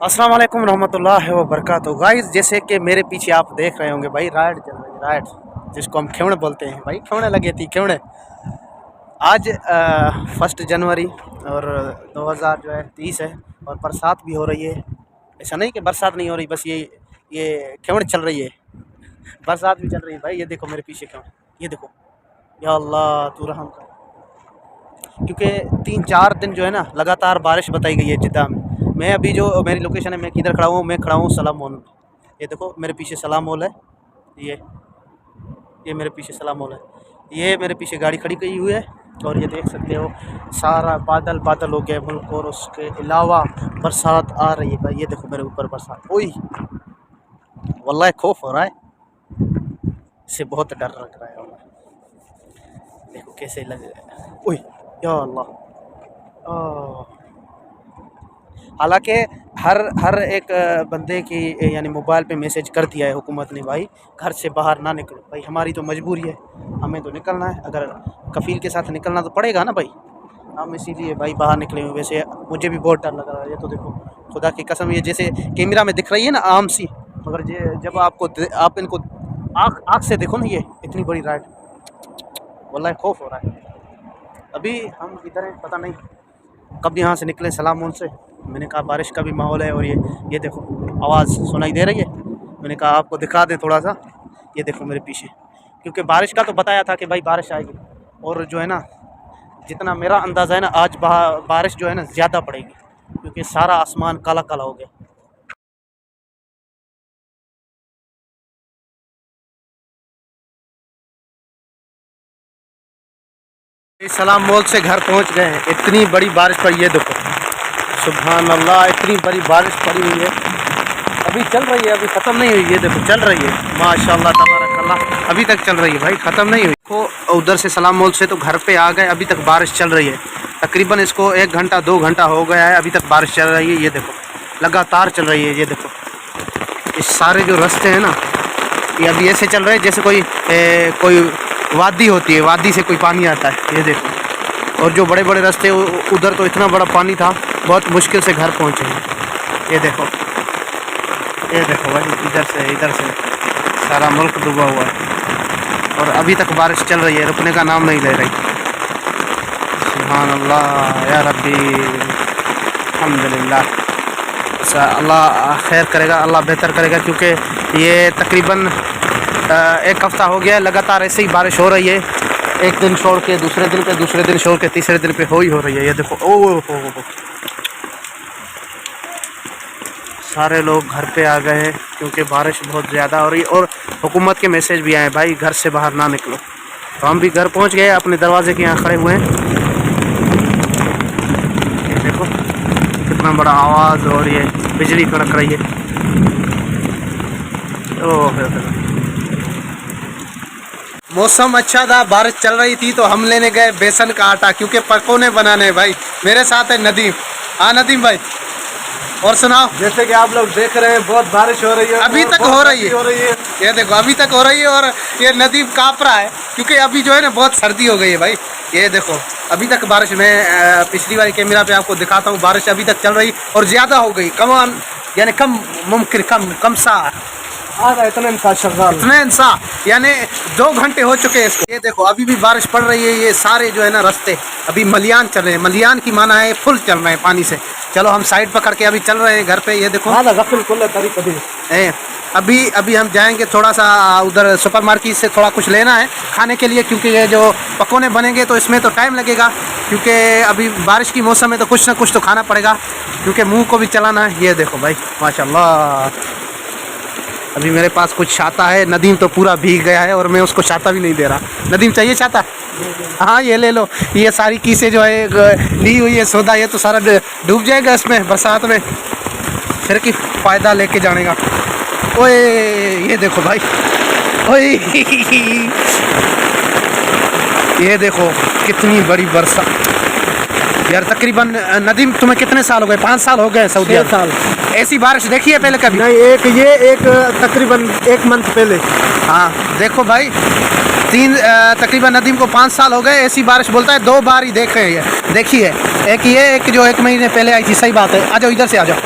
अस्सलाम वालेकुम रहमतुल्लाहि व बरकातहू। गाइस, जैसे कि मेरे पीछे आप देख रहे होंगे भाई, राइड चल रही है। राइड जिसको हम खेवड़े बोलते हैं भाई, खेवड़े लगे थी खेवड़े। आज 1 जनवरी और 2030 है और बरसात भी हो रही है। ऐसा नहीं कि बरसात नहीं हो रही, बस ये खेवड़ चल रही है, बरसात भी चल रही है भाई। ये देखो मेरे पीछे खेवड़, ये देखो। या अल्लाह तू रहम कर, क्योंकि 3-4 दिन जो है ना लगातार बारिश बताई गई है जिद्दा में। मैं अभी जो मेरी लोकेशन है, मैं किधर खड़ा हूँ, मैं खड़ा हूँ सलाम मॉल में। ये देखो मेरे पीछे सलाम मॉल है। ये ये मेरे पीछे सलाम मॉल है। ये मेरे पीछे गाड़ी खड़ी की हुई है और ये देख सकते हो सारा बादल बादल हो गया मुल्क, और उसके अलावा बरसात आ रही है भाई। ये देखो मेरे ऊपर बरसात। ओई वल्लाह खौफ हो रहा है, इससे बहुत डर लग रहा है वल्लाह। देखो कैसे लग रहा है। ओई या अल्लाह। हालांकि हर एक बंदे की यानी मोबाइल पे मैसेज कर दिया है हुकूमत ने भाई, घर से बाहर ना निकलो भाई। हमारी तो मजबूरी है, हमें तो निकलना है। अगर कफ़ील के साथ निकलना तो पड़ेगा ना भाई, हम इसीलिए भाई बाहर निकले हुए। वैसे मुझे भी बहुत डर लग रहा है। ये तो देखो खुदा की कसम, ये जैसे कैमरा में दिख रही है ना आम सी, मगर ये जब आप इनको आँख से देखो ना, ये इतनी बड़ी राइड, वल्लाह खौफ हो रहा है। अभी हम इधर हैं, पता नहीं कब यहाँ से निकले सलाम मॉल से। मैंने कहा बारिश का भी माहौल है और ये देखो आवाज़ सुनाई दे रही है। मैंने कहा आपको दिखा दें थोड़ा सा। ये देखो मेरे पीछे, क्योंकि बारिश का तो बताया था कि भाई बारिश आएगी, और जो है ना जितना मेरा अंदाज़ा है ना, आज बारिश जो है ना ज़्यादा पड़ेगी, क्योंकि सारा आसमान काला काला हो गया। इस सलाम मॉल से घर पहुंच गए हैं। इतनी बड़ी बारिश पड़ी है, देखो सुभान अल्लाह, इतनी बड़ी बारिश पड़ी हुई है। अभी चल रही है, अभी ख़त्म नहीं हुई। ये देखो चल रही है, माशाल्लाह तबारक अल्लाह, अभी तक चल रही है भाई, ख़त्म नहीं हुई। देखो उधर से सलाम मॉल से तो घर पे आ गए, अभी तक बारिश चल रही है। तकरीबन इसको 1 घंटा 2 घंटा हो गया है, अभी तक बारिश चल रही है। ये देखो लगातार चल रही है। ये देखो इस सारे जो रास्ते हैं ना, ये अभी ऐसे चल रहे हैं जैसे कोई वादी होती है, वादी से कोई पानी आता है। ये देखो, और जो बड़े बड़े रास्ते उधर तो इतना बड़ा पानी था, बहुत मुश्किल से घर पहुँचे हैं। ये देखो भाई, इधर से सारा मुल्क डूबा हुआ है और अभी तक बारिश चल रही है, रुकने का नाम नहीं ले रही। सुभान अल्लाह या रब्बी, अल्हम्दुलिल्लाह। अल्लाह खैर करेगा, अल्लाह बेहतर करेगा, क्योंकि ये तकरीबन 1 हफ़्ता हो गया लगातार ऐसे ही बारिश हो रही है। एक दिन छोड़ के दूसरे दिन पे, दूसरे दिन छोड़ के तीसरे दिन पे हो रही है। ये देखो ओ सारे लोग घर पे आ गए हैं, क्योंकि बारिश बहुत ज़्यादा हो रही है और हुकूमत के मैसेज भी आए भाई घर से बाहर ना निकलो। तो हम भी घर पहुंच गए, अपने दरवाजे के यहाँ खड़े हुए हैं। ये देखो कितना बड़ा आवाज़ हो रही है, बिजली कड़क रही है। मौसम अच्छा था, बारिश चल रही थी, तो हम लेने गए बेसन का आटा, क्योंकि पकौने बनाने भाई। मेरे साथ है नदीम। हाँ नदीम भाई, और सुनाओ। जैसे कि आप लोग देख रहे हैं, बहुत बारिश हो रही है, अभी तक हो रही है। ये देखो अभी तक हो रही है, और ये नदीम काँप रहा है, क्योंकि अभी जो है ना बहुत सर्दी हो गई है भाई। ये देखो अभी तक बारिश, मैं पिछली वाली कैमरा पे आपको दिखाता हूँ, बारिश अभी तक चल रही और ज़्यादा हो गई। कमान यानी कम मुमकिन कम सा इतना इंसान, यानी 2 घंटे हो चुके हैं इसको। ये देखो अभी भी बारिश पड़ रही है। ये सारे जो है ना रास्ते अभी मलियान चल रहे हैं। मलियान की माना है फुल चल रहे हैं पानी से। चलो हम साइड पकड़ के अभी चल रहे हैं घर पे। ये देखो अभी हम जाएंगे थोड़ा सा उधर सुपरमार्केट से, थोड़ा कुछ लेना है खाने के लिए, क्योंकि ये जो पकौने बनेंगे तो इसमें तो टाइम लगेगा, क्योंकि अभी बारिश की मौसम है तो कुछ ना कुछ तो खाना पड़ेगा, क्योंकि मुंह को भी चलाना है। ये देखो भाई माशाल्लाह, अभी मेरे पास कुछ छाता है। नदीम तो पूरा भीग गया है और मैं उसको छाता भी नहीं दे रहा। नदीम चाहिए छाता? हाँ ये ले लो। ये सारी कीसें जो है ली हुई है सौदा, ये तो सारा डूब जाएगा इसमें बरसात में, फिर की फ़ायदा लेके जाने का। ओए ये देखो भाई, ओए ये देखो कितनी बड़ी बरसात यार। तकरीबन नदीम तुम्हें कितने साल हो गए? 5 साल हो गए सऊदी? 6 साल। ऐसी बारिश देखी है पहले कभी? नहीं, एक तकरीबन 1 मंथ पहले। हाँ देखो भाई तकरीबन नदीम को 5 साल हो गए ऐसी बारिश बोलता है, 2 बार ही देख रहे हैं। देखी है, एक ये, एक जो 1 महीने पहले आई थी। सही बात है, आ जाओ इधर से आ जाओ।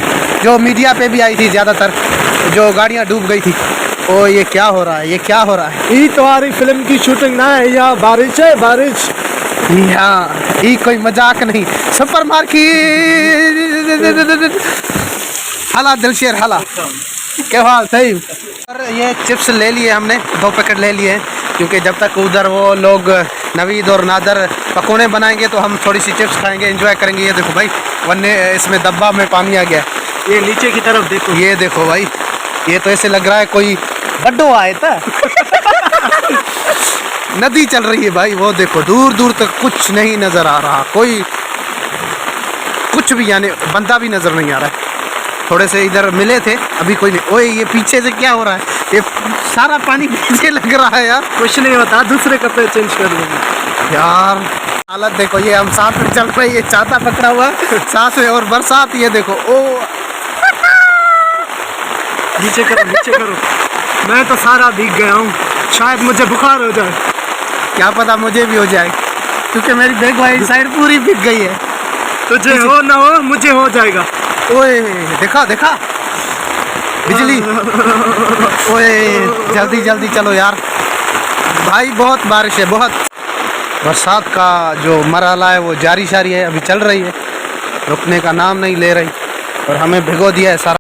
जो मीडिया पे भी आई थी ज़्यादातर, जो गाड़ियाँ डूब गई थी। ओ ये क्या हो रहा है, ये क्या हो रहा है? ये तुम्हारी फिल्म की शूटिंग ना है, यहाँ बारिश है बारिश। यहाँ ये कोई मजाक नहीं। सुपर मार्केट हाला दिलशेर हाला, क्या हाल? सही। और ये चिप्स ले लिए हमने, 2 पैकेट ले लिए, क्योंकि जब तक उधर वो लोग नवीद और नादर पकौड़े बनाएंगे तो हम थोड़ी सी चिप्स खाएंगे, एंजॉय करेंगे। ये देखो भाई, वरने इसमें डब्बा में पानी आ गया। ये नीचे की तरफ देखो, ये देखो भाई, ये तो ऐसे लग रहा है कोई बड्डो आए था। नदी चल रही है भाई, वो देखो दूर दूर तक कुछ नहीं नजर आ रहा, कोई कुछ भी, यानी बंदा भी नजर नहीं आ रहा है। थोड़े से इधर मिले थे, अभी कोई नहीं। ओए ये पीछे से क्या हो रहा है? ये सारा पानी पीछे लग रहा है यार। कुछ नहीं होता, दूसरे कपड़े चेंज कर लूँगा यार हालत देखो, ये हम साथ में चल रहे, ये छाता पकड़ा हुआ साथ में, और बरसात ये देखो। ओ नीचे करो, नीचे करो। मैं तो सारा भीग गया हूँ, शायद मुझे बुखार हो जाए। क्या पता मुझे भी हो जाए, क्योंकि मेरी बैग वाली साइड पूरी भीग गई है। तुझे हो ना हो, मुझे हो जाएगा। ओए देखा देखा बिजली। ओए जल्दी जल्दी चलो यार भाई, बहुत बारिश है, बहुत। बरसात का जो मरहला है वो जारी शारी है, अभी चल रही है, रुकने का नाम नहीं ले रही, और हमें भिगो दिया है सारा।